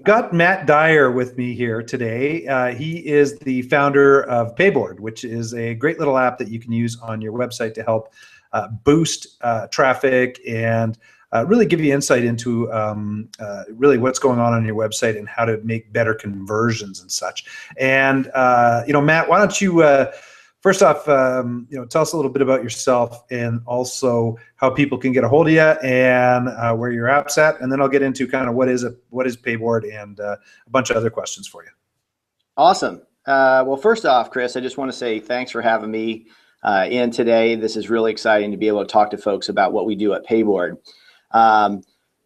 got Matt Dyor with me here today. He is the founder of Payboard, which is a great little app that you can use on your website to help boost traffic and really give you insight into really what's going on your website and how to make better conversions and such. And Matt, why don't you first off, tell us a little bit about yourself and also how people can get a hold of you and where your app's at, and then I'll get into kind of what is Payboard and a bunch of other questions for you. Awesome. Well, first off, Chris, I just want to say thanks for having me in today. This is really exciting to be able to talk to folks about what we do at Payboard.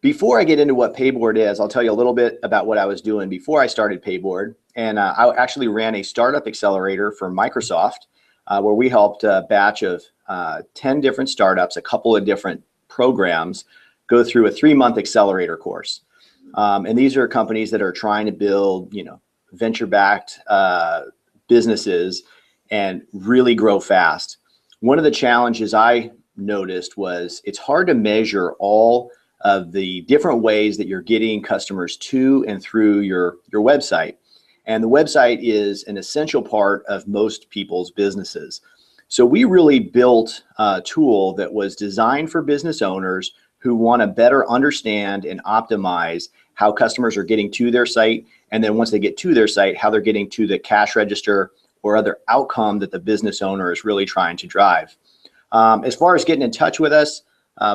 Before I get into what Payboard is, I'll tell you a little bit about what I was doing before I started Payboard. And I actually ran a startup accelerator for Microsoft, where we helped a batch of 10 different startups, a couple of different programs, go through a 3-month accelerator course. And these are companies that are trying to build, venture-backed businesses and really grow fast. One of the challenges I noticed was it's hard to measure all of the different ways that you're getting customers to and through your website. And the website is an essential part of most people's businesses. So we really built a tool that was designed for business owners who want to better understand and optimize how customers are getting to their site. And then once they get to their site, how they're getting to the cash register or other outcome that the business owner is really trying to drive. As far as getting in touch with us,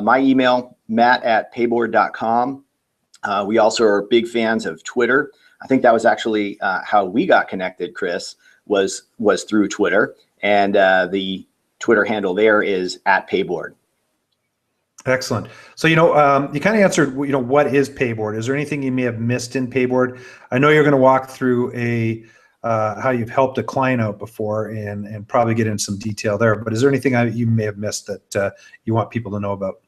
my email, matt@payboard.com. We also are big fans of Twitter. I think that was actually how we got connected, Chris, was through Twitter. And the Twitter handle there is @Payboard. Excellent. So, you kind of answered, what is Payboard? Is there anything you may have missed in Payboard? I know you're going to walk through how you've helped a client out before and probably get into some detail there. But is there anything you may have missed that you want people to know about?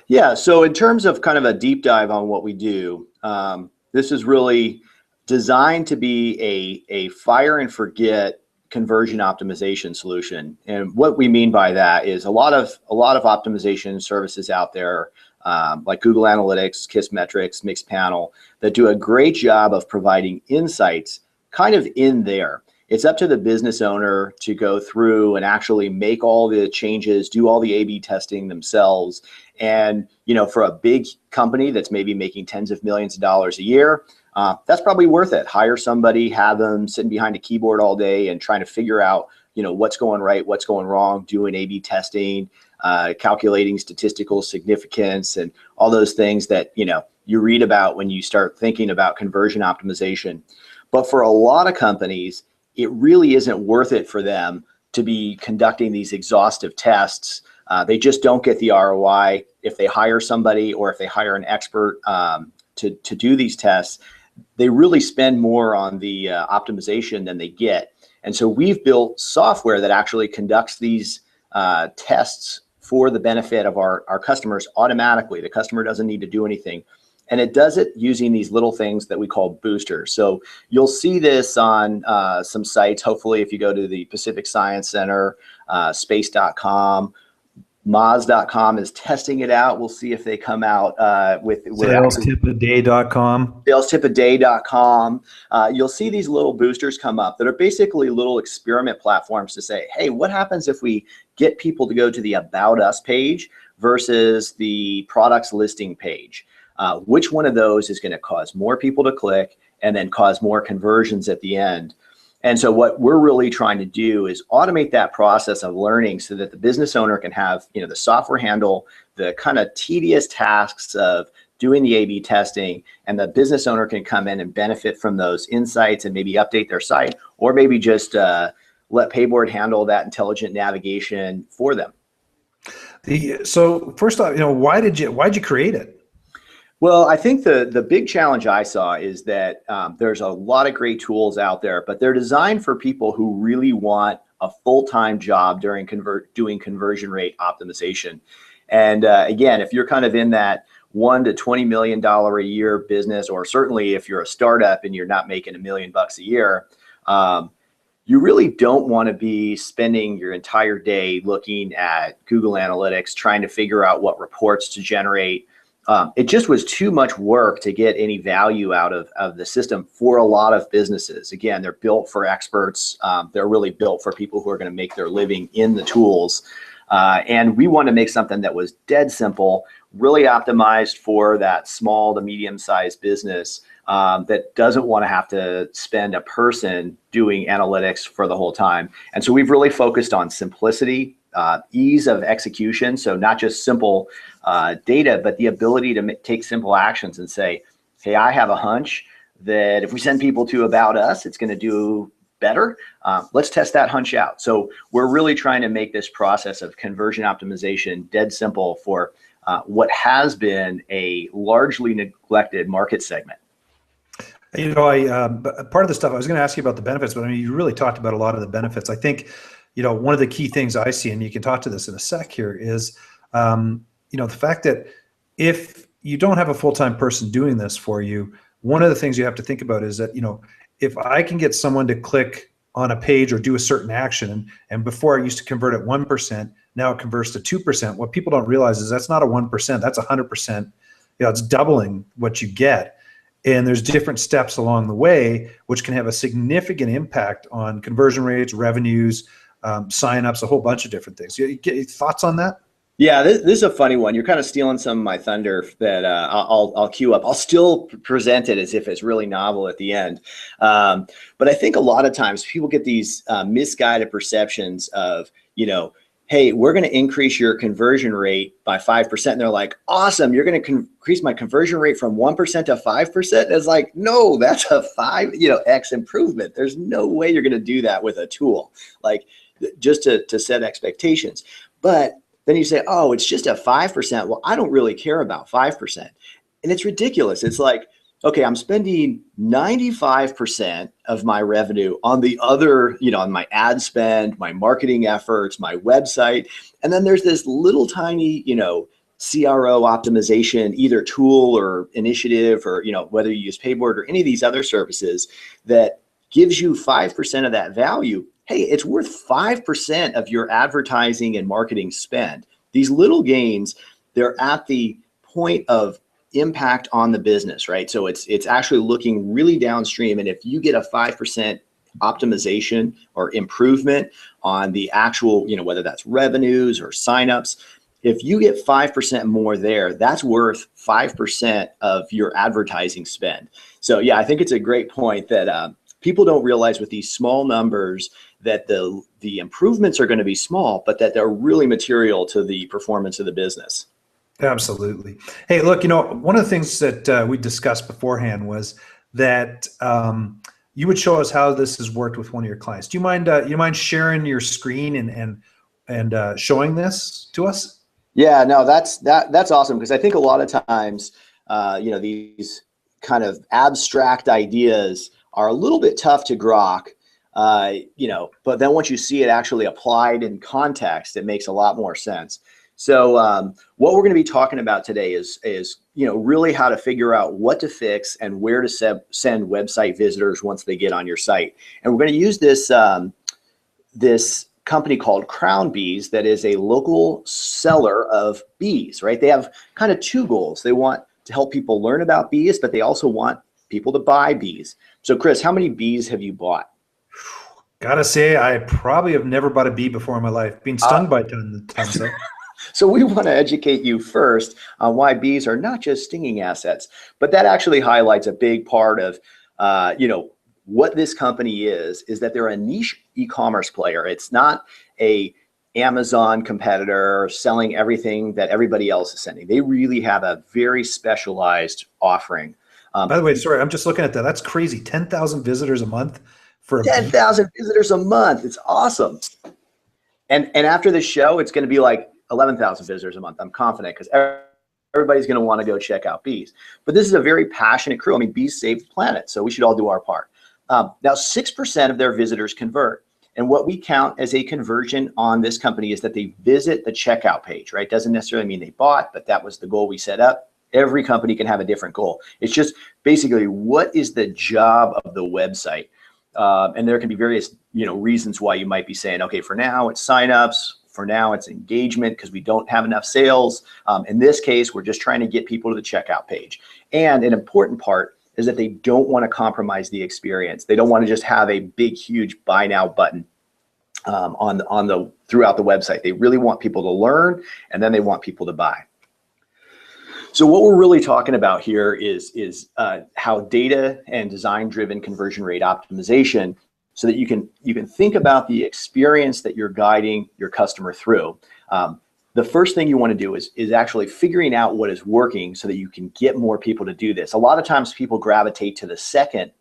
Yeah. So in terms of kind of a deep dive on what we do, this is really designed to be a fire and forget conversion optimization solution. And what we mean by that is a lot of optimization services out there, like Google Analytics, Kissmetrics, Mixpanel, that do a great job of providing insights kind of in there. It's up to the business owner to go through and actually make all the changes, do all the A/B testing themselves. And, for a big company that's maybe making tens of millions of dollars a year, that's probably worth it. Hire somebody, have them sitting behind a keyboard all day and trying to figure out, what's going right, what's going wrong, doing A/B testing, calculating statistical significance, and all those things that, you read about when you start thinking about conversion optimization. But for a lot of companies, it really isn't worth it for them to be conducting these exhaustive tests. They just don't get the ROI if they hire somebody or if they hire an expert to do these tests. They really spend more on the optimization than they get. And so we've built software that actually conducts these tests for the benefit of our customers automatically. The customer doesn't need to do anything. And it does it using these little things that we call boosters. So you'll see this on some sites. Hopefully, if you go to the Pacific Science Center, space.com, Moz.com is testing it out. We'll see if they come out with salestipaday.com. Salestipaday.com. You'll see these little boosters come up that are basically little experiment platforms to say, hey, what happens if we get people to go to the About Us page versus the products listing page? Which one of those is going to cause more people to click and then cause more conversions at the end? And so what we're really trying to do is automate that process of learning so that the business owner can have, the software handle the kind of tedious tasks of doing the A/B testing, and the business owner can come in and benefit from those insights and maybe update their site, or maybe just let Payboard handle that intelligent navigation for them. So first off, why'd you create it? Well, I think the big challenge I saw is that there's a lot of great tools out there, but they're designed for people who really want a full-time job doing conversion rate optimization. And again, if you're kind of in that $1 to $20 million a year business, or certainly if you're a startup and you're not making $1 million a year, you really don't want to be spending your entire day looking at Google Analytics, trying to figure out what reports to generate, it just was too much work to get any value out of the system for a lot of businesses. Again, they're built for experts. They're really built for people who are going to make their living in the tools. And we want to make something that was dead simple, really optimized for that small to medium-sized business that doesn't want to have to spend a person doing analytics for the whole time. And so we've really focused on simplicity, ease of execution. So not just simple data, but the ability to take simple actions and say, hey, I have a hunch that if we send people to About Us, it's going to do better. Let's test that hunch out. So we're really trying to make this process of conversion optimization dead simple for what has been a largely neglected market segment. You know, part of the stuff I was going to ask you about the benefits, but I mean, you really talked about a lot of the benefits. I think, you know, one of the key things I see, and you can talk to this in a sec here, is, you know, the fact that if you don't have a full-time person doing this for you, one of the things you have to think about is that, you know, if I can get someone to click on a page or do a certain action, and before I used to convert at 1%, now it converts to 2%. What people don't realize is that's not a 1%, that's 100%. You know, it's doubling what you get. And there's different steps along the way, which can have a significant impact on conversion rates, revenues, signups, a whole bunch of different things. You get thoughts on that? Yeah, this is a funny one. You're kind of stealing some of my thunder that I'll queue up. I'll still present it as if it's really novel at the end. But I think a lot of times people get these misguided perceptions of, you know, hey, we're going to increase your conversion rate by 5%. And they're like, awesome, you're going to increase my conversion rate from 1% to 5%. And it's like, no, that's a X improvement. There's no way you're going to do that with a tool, like just to set expectations. But then you say, oh, it's just a 5%. Well, I don't really care about 5%. And it's ridiculous. It's like, okay, I'm spending 95% of my revenue on the other, you know, on my ad spend, my marketing efforts, my website. And then there's this little tiny, you know, CRO optimization, either tool or initiative, or, you know, whether you use Payboard or any of these other services that gives you 5% of that value. Hey, it's worth 5% of your advertising and marketing spend. These little gains, they're at the point of impact on the business, right? So it's actually looking really downstream. And if you get a 5% optimization or improvement on the actual, you know, whether that's revenues or signups, if you get 5% more there, that's worth 5% of your advertising spend. So yeah, I think it's a great point that people don't realize with these small numbers that the improvements are going to be small, but that they're really material to the performance of the business. Absolutely. Hey, look, you know, one of the things that we discussed beforehand was that you would show us how this has worked with one of your clients. Do you mind sharing your screen and showing this to us? Yeah, no, that's awesome, because I think a lot of times, you know, these kind of abstract ideas are a little bit tough to grok, you know, but then once you see it actually applied in context, it makes a lot more sense. So what we're going to be talking about today is, you know, really how to figure out what to fix and where to send website visitors once they get on your site. And we're going to use this this company called Crown Bees that is a local seller of bees, right? They have kind of two goals. They want to help people learn about bees, but they also want people to buy bees. So Chris, how many bees have you bought? Gotta say, I probably have never bought a bee before in my life. Been stung by tons though. So we want to educate you first on why bees are not just stinging assets, but that actually highlights a big part of, you know, what this company is that they're a niche e-commerce player. It's not a Amazon competitor selling everything that everybody else is sending. They really have a very specialized offering. By the way, sorry, I'm just looking at that. That's crazy. 10,000 visitors a month for a 10,000 visitors a month. It's awesome. And after the show, it's going to be like 11,000 visitors a month. I'm confident, because everybody's going to want to go check out bees. But this is a very passionate crew. I mean, bees save the planet, so we should all do our part. Now, 6% of their visitors convert. And what we count as a conversion on this company is that they visit the checkout page, right? Doesn't necessarily mean they bought, but that was the goal we set up. Every company can have a different goal. It's just basically, what is the job of the website? And there can be various, you know, reasons why you might be saying, okay, for now it's signups. For now, it's engagement because we don't have enough sales. In this case, we're just trying to get people to the checkout page. And an important part is that they don't want to compromise the experience. They don't want to just have a big, huge buy now button throughout the website. They really want people to learn, and then they want people to buy. So what we're really talking about here is how data and design-driven conversion rate optimization, so that you can think about the experience that you're guiding your customer through. The first thing you want to do is actually figuring out what is working so that you can get more people to do this. A lot of times people gravitate to the second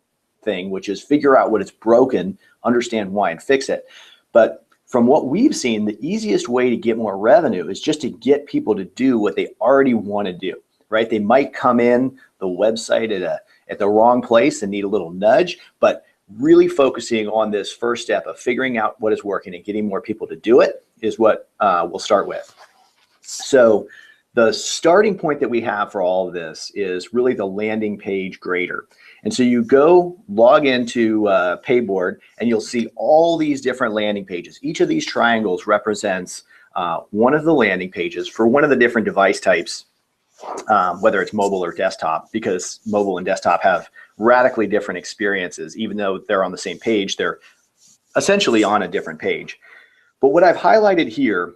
thing, which is figure out what is broken, understand why, and fix it. But from what we've seen, the easiest way to get more revenue is just to get people to do what they already want to do, right? They might come in the website at the wrong place and need a little nudge, but really focusing on this first step of figuring out what is working and getting more people to do it is what we'll start with. So the starting point that we have for all of this is really the landing page grader. And so you go log into Payboard, and you'll see all these different landing pages. Each of these triangles represents one of the landing pages for one of the different device types, whether it's mobile or desktop, because mobile and desktop have radically different experiences. Even though they're on the same page, they're essentially on a different page. But what I've highlighted here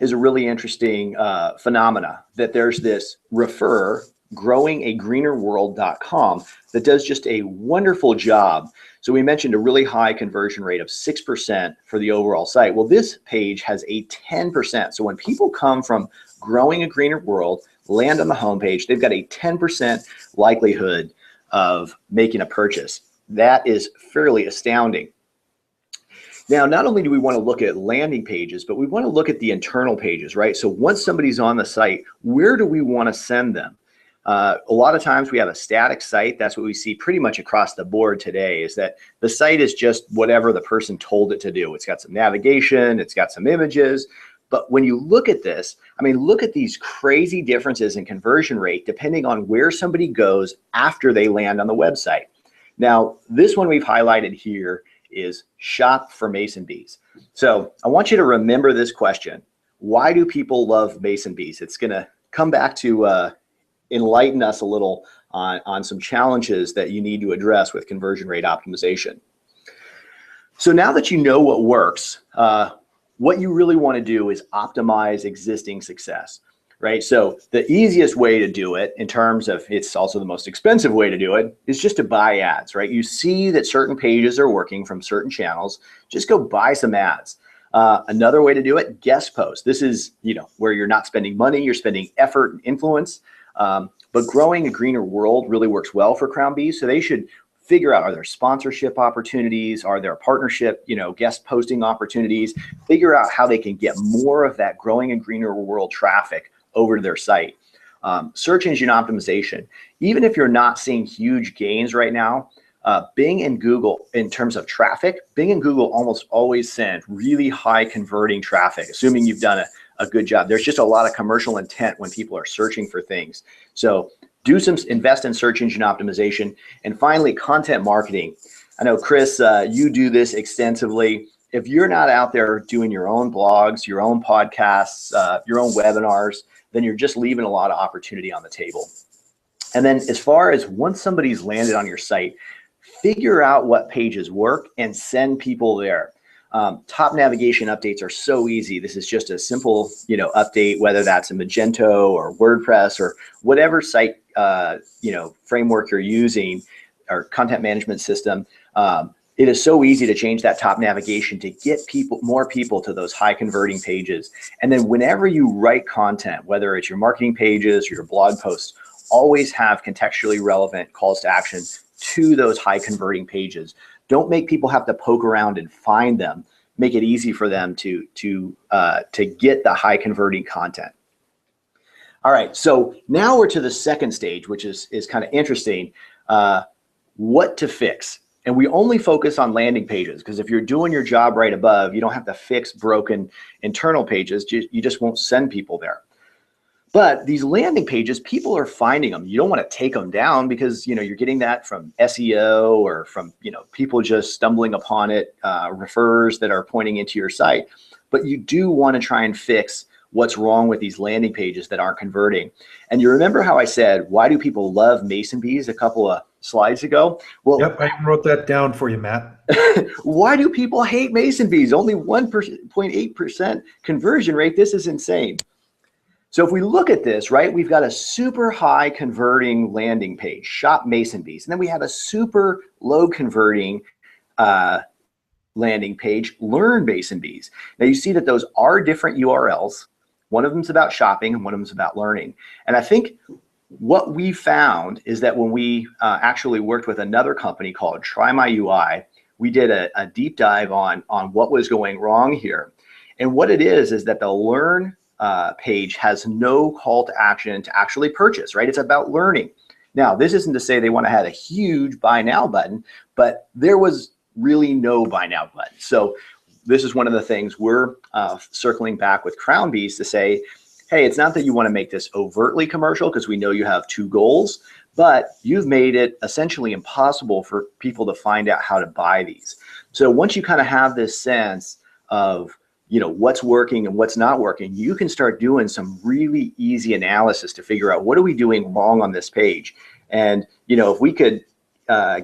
is a really interesting phenomena, that there's this refer growingagreenerworld.com that does just a wonderful job. So we mentioned a really high conversion rate of 6% for the overall site. Well, this page has a 10%. So when people come from Growing a Greener World, land on the homepage, they've got a 10% likelihood of making a purchase. That is fairly astounding. Now, not only do we want to look at landing pages, but we want to look at the internal pages, right? So once somebody's on the site, where do we want to send them? A lot of times we have a static site. That's what we see pretty much across the board today, is that the site is just whatever the person told it to do. It's got some navigation, it's got some images. But when you look at this, I mean, look at these crazy differences in conversion rate depending on where somebody goes after they land on the website. Now, this one we've highlighted here is shop for mason bees. So I want you to remember this question. Why do people love mason bees? It's going to come back to enlighten us a little on some challenges that you need to address with conversion rate optimization. So now that you know what works, what you really want to do is optimize existing success, right? So the easiest way to do it, in terms of it's also the most expensive way to do it, is just to buy ads, right? You see that certain pages are working from certain channels, just go buy some ads. Another way to do it, guest post. This is, where you're not spending money, you're spending effort and influence. But Growing a Greener World really works well for Crown Bees. So they should figure out, are there sponsorship opportunities? Are there partnership, guest posting opportunities? Figure out how they can get more of that Growing a Greener World traffic over to their site. Search engine optimization. Even if you're not seeing huge gains right now, Bing and Google, in terms of traffic, Bing and Google almost always send really high converting traffic, assuming you've done a good job. There's just a lot of commercial intent when people are searching for things. So invest in search engine optimization. And finally, content marketing. I know, Chris, you do this extensively. If you're not out there doing your own blogs, your own podcasts, your own webinars, then you're just leaving a lot of opportunity on the table. And then as far as once somebody's landed on your site, figure out what pages work and send people there. Top navigation updates are so easy. This is just a simple, update, whether that's a Magento or WordPress or whatever site, framework you're using or content management system. It is so easy to change that top navigation to get more people to those high converting pages. And then whenever you write content, whether it's your marketing pages or your blog posts, always have contextually relevant calls to action to those high converting pages. Don't make people have to poke around and find them. Make it easy for them to get the high converting content. All right, so now we're to the second stage, which is kind of interesting. What to fix. And we only focus on landing pages because if you're doing your job right above, you don't have to fix broken internal pages. You just won't send people there. But these landing pages, people are finding them. You don't want to take them down because you're getting that from SEO or from people just stumbling upon it, referrers that are pointing into your site. but you do want to try and fix what's wrong with these landing pages that aren't converting. And you remember how I said, why do people love Mason bees a couple of slides ago? Well, yep, I wrote that down for you, Matt. Why do people hate Mason bees? Only 1.8% conversion rate. This is insane. So if we look at this, right, we've got a super high converting landing page, shop Mason bees. And then we have a super low converting landing page, learn Mason bees. Now you see that those are different URLs. One of them's about shopping and one of them's about learning. And I think what we found is that when we actually worked with another company called Try My UI, we did a deep dive on what was going wrong here. And what it is that the learn page has no call to action to actually purchase, right? It's about learning. Now, this isn't to say they want to have a huge buy now button, but there was really no buy now button. So this is one of the things we're circling back with Crown Bees to say, hey, it's not that you want to make this overtly commercial because we know you have two goals, but you've made it essentially impossible for people to find out how to buy these. So once you kind of have this sense of, you know, what's working and what's not working, you can start doing some really easy analysis to figure out what are we doing wrong on this page. And, you know, if we could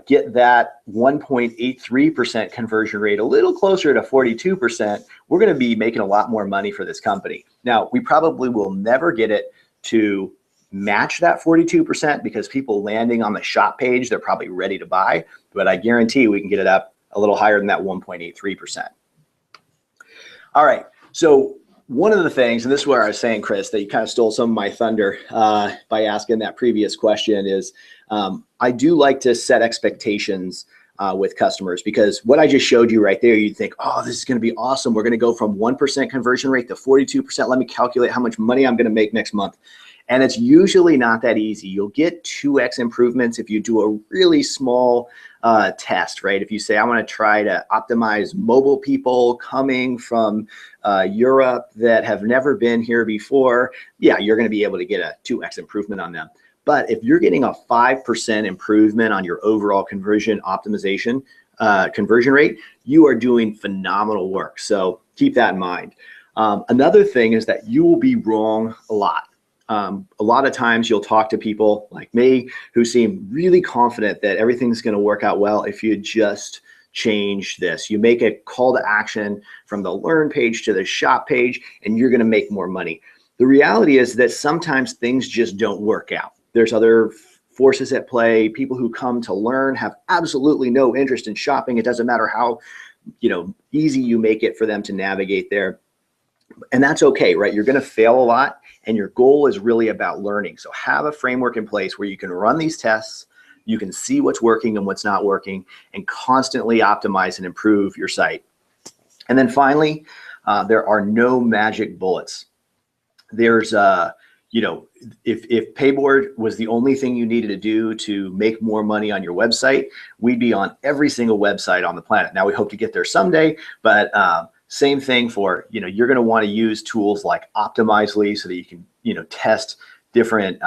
get that 1.83% conversion rate a little closer to 42%, we're going to be making a lot more money for this company. Now, we probably will never get it to match that 42% because people landing on the shop page, they're probably ready to buy, but I guarantee we can get it up a little higher than that 1.83%. All right, so one of the things, and this is where I was saying, Chris, that you kind of stole some of my thunder by asking that previous question is, I do like to set expectations with customers, because what I just showed you right there, you'd think, oh, this is going to be awesome. We're going to go from 1% conversion rate to 42%. Let me calculate how much money I'm going to make next month. And it's usually not that easy. You'll get 2x improvements if you do a really small test, right? If you say, I want to try to optimize mobile people coming from Europe that have never been here before, yeah, you're going to be able to get a 2x improvement on them. But if you're getting a 5% improvement on your overall conversion optimization conversion rate, you are doing phenomenal work. So keep that in mind. Another thing is that you will be wrong a lot. A lot of times you'll talk to people like me who seem really confident that everything's going to work out well if you just change this. You make a call to action from the learn page to the shop page, and you're going to make more money. The reality is that sometimes things just don't work out. There's other forces at play. People who come to learn have absolutely no interest in shopping. It doesn't matter how, you know, easy you make it for them to navigate there. And that's okay, right? You're going to fail a lot, and your goal is really about learning. So have a framework in place where you can run these tests, you can see what's working and what's not working, and constantly optimize and improve your site. And then finally, there are no magic bullets. There's, you know, if Payboard was the only thing you needed to do to make more money on your website, we'd be on every single website on the planet. Now, we hope to get there someday, but same thing for, you know, you're going to want to use tools like Optimizely so that you can, you know, test different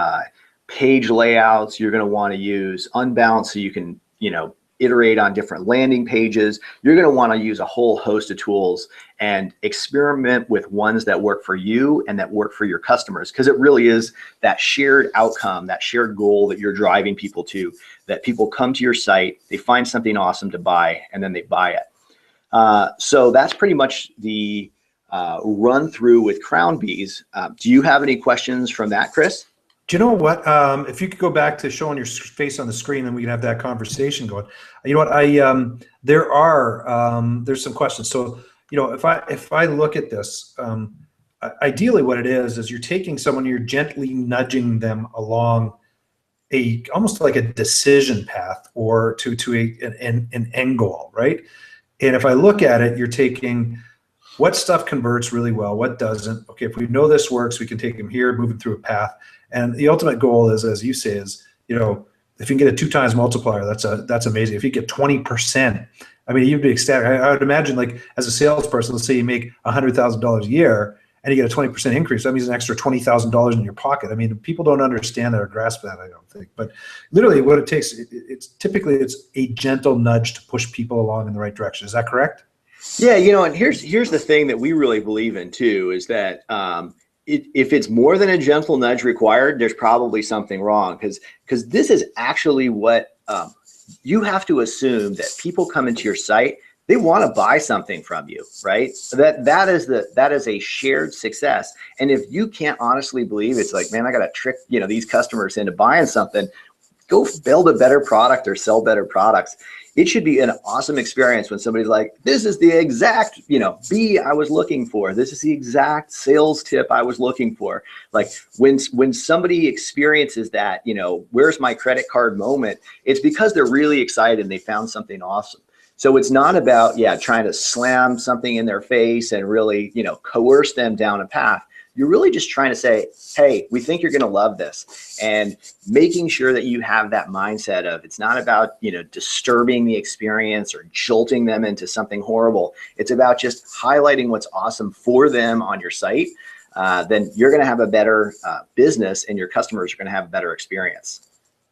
page layouts. You're going to want to use Unbound so you can, you know, iterate on different landing pages. You're going to want to use a whole host of tools and experiment with ones that work for you and that work for your customers, because it really is that shared outcome, that shared goal that you're driving people to, that people come to your site, they find something awesome to buy, and then they buy it. So that's pretty much the run through with Crown Bees. Do you have any questions from that, Chris? Do you know what? If you could go back to showing your face on the screen, then we can have that conversation going. You know what? There's some questions. So, you know, if I look at this, ideally, what it is you're taking someone, you're gently nudging them along almost like a decision path or to an end goal, right? And if I look at it, you're taking what stuff converts really well, what doesn't. Okay, if we know this works, we can take them here, move them through a path. And the ultimate goal is, as you say, is, you know, if you can get a 2x multiplier, that's amazing. If you get 20%, I mean, you'd be ecstatic. I would imagine, like, as a salesperson, let's say you make $100,000 a year and you get a 20% increase. That means an extra $20,000 in your pocket. I mean, people don't understand that or grasp that, I don't think. But literally, what it takes, it's typically a gentle nudge to push people along in the right direction. Is that correct? Yeah, and here's the thing that we really believe in too, is that if it's more than a gentle nudge required, there's probably something wrong, because this is actually what you have to assume, that people come into your site, they want to buy something from you, right? So that is a shared success. And if you can't honestly believe, it's like, man, I got to trick these customers into buying something, go build a better product or sell better products. It should be an awesome experience when somebody's like, this is the exact, B I was looking for. This is the exact sales tip I was looking for. Like when somebody experiences that, where's my credit card moment, it's because they're really excited and they found something awesome. So it's not about, trying to slam something in their face and really, coerce them down a path. You're really just trying to say, hey, we think you're going to love this, and making sure that you have that mindset of, it's not about, disturbing the experience or jolting them into something horrible. It's about just highlighting what's awesome for them on your site. Then you're going to have a better business, and your customers are going to have a better experience.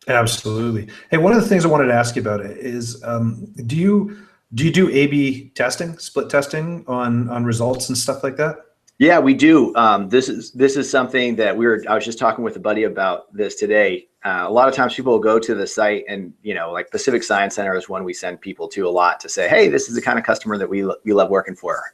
Absolutely. Hey, one of the things I wanted to ask you about is, do you do A/B testing, split testing on results and stuff like that? Yeah, we do. This is something that I was just talking with a buddy about this today. A lot of times people will go to the site, and like Pacific Science Center is one we send people to a lot to say, hey, this is the kind of customer that we love working for.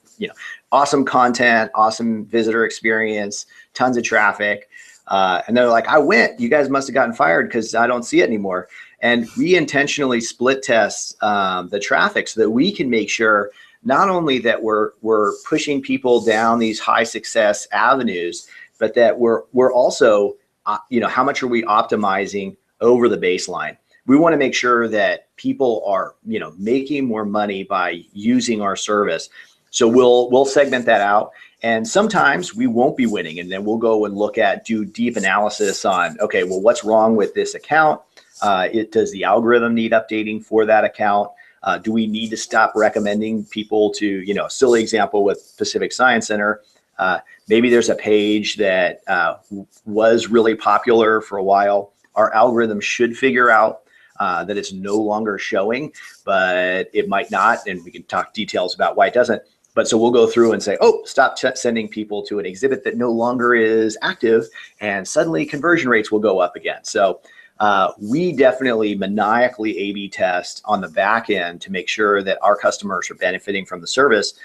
Awesome content, awesome visitor experience, tons of traffic. And they're like, I went, you guys must have gotten fired because I don't see it anymore. And we intentionally split test the traffic so that we can make sure not only that we're pushing people down these high success avenues, but that we're also, how much are we optimizing over the baseline? We want to make sure that people are, making more money by using our service. So we'll segment that out. And sometimes we won't be winning, and then we'll go and do deep analysis on, okay, well, what's wrong with this account? Does the algorithm need updating for that account? Do we need to stop recommending people to, silly example with Pacific Science Center, maybe there's a page that was really popular for a while. Our algorithm should figure out that it's no longer showing, but it might not, and we can talk details about why it doesn't. But so we'll go through and say, oh, stop sending people to an exhibit that no longer is active, and suddenly conversion rates will go up again. So we definitely maniacally A/B test on the back end to make sure that our customers are benefiting from the service.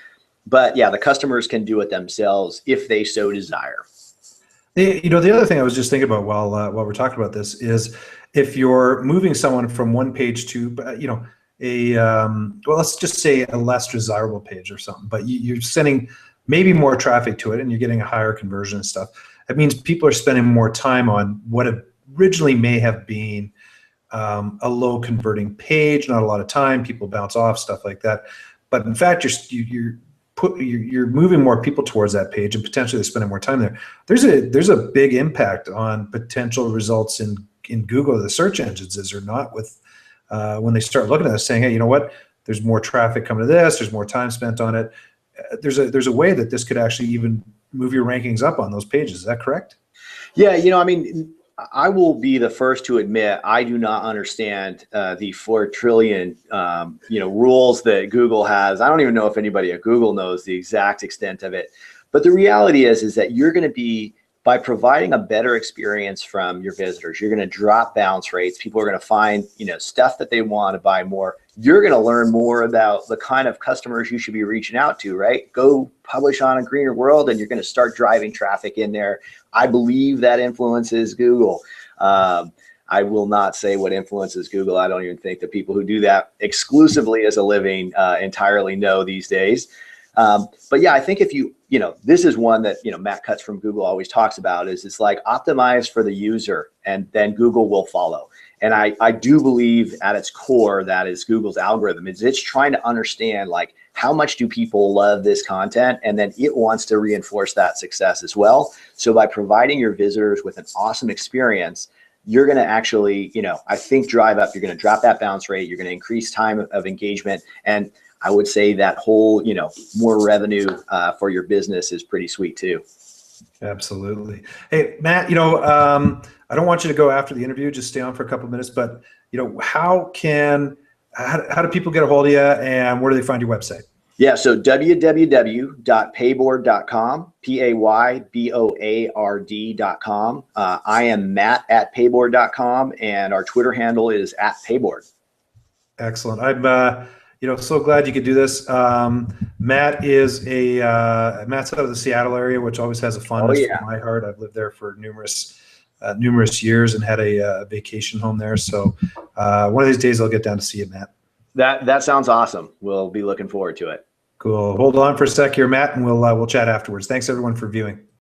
But yeah, the customers can do it themselves if they so desire. The other thing I was just thinking about while we're talking about this is, if you're moving someone from one page to, well, let's just say a less desirable page or something, but you're sending maybe more traffic to it and you're getting a higher conversion and stuff. That means people are spending more time on what originally may have been a low converting page, not a lot of time, people bounce off, stuff like that. But in fact, you're moving more people towards that page, and potentially they're spending more time there. There's a big impact on potential results in Google, the search engines, is or not, with when they start looking at us saying, hey, you know what? There's more traffic coming to this. There's more time spent on it. There's a way that this could actually even move your rankings up on those pages. Is that correct? Yeah, I will be the first to admit I do not understand the 4 trillion rules that Google has. I don't even know if anybody at Google knows the exact extent of it. But the reality is that you're going to be, by providing a better experience from your visitors, you're going to drop bounce rates. People are going to find stuff that they want to buy more. You're going to learn more about the kind of customers you should be reaching out to, right? Go publish on A Greener World, and you're going to start driving traffic in there. I believe that influences Google. I will not say what influences Google. I don't even think the people who do that exclusively as a living entirely know these days. But yeah, I think if this is one that, Matt Cutts from Google always talks about, is it's like optimize for the user, and then Google will follow. And I do believe at its core, that is Google's algorithm. It's trying to understand, like, how much do people love this content? And then it wants to reinforce that success as well. So by providing your visitors with an awesome experience, you're going to actually, I think you're going to drop that bounce rate. You're going to increase time of engagement. And I would say that whole, more revenue for your business is pretty sweet too. Absolutely. Hey, Matt, I don't want you to go after the interview, just stay on for a couple of minutes, but how do people get a hold of you, and where do they find your website? Yeah, so www.payboard.com, Payboard.com. I am Matt at Payboard.com, and our Twitter handle is @Payboard. Excellent. I'm so glad you could do this. Matt is Matt's out of the Seattle area, which always has a fondness for my heart. I've lived there for numerous years and had a vacation home there. So one of these days I'll get down to see you, Matt. That sounds awesome. We'll be looking forward to it. Cool. Hold on for a sec here, Matt, and we'll chat afterwards. Thanks everyone for viewing.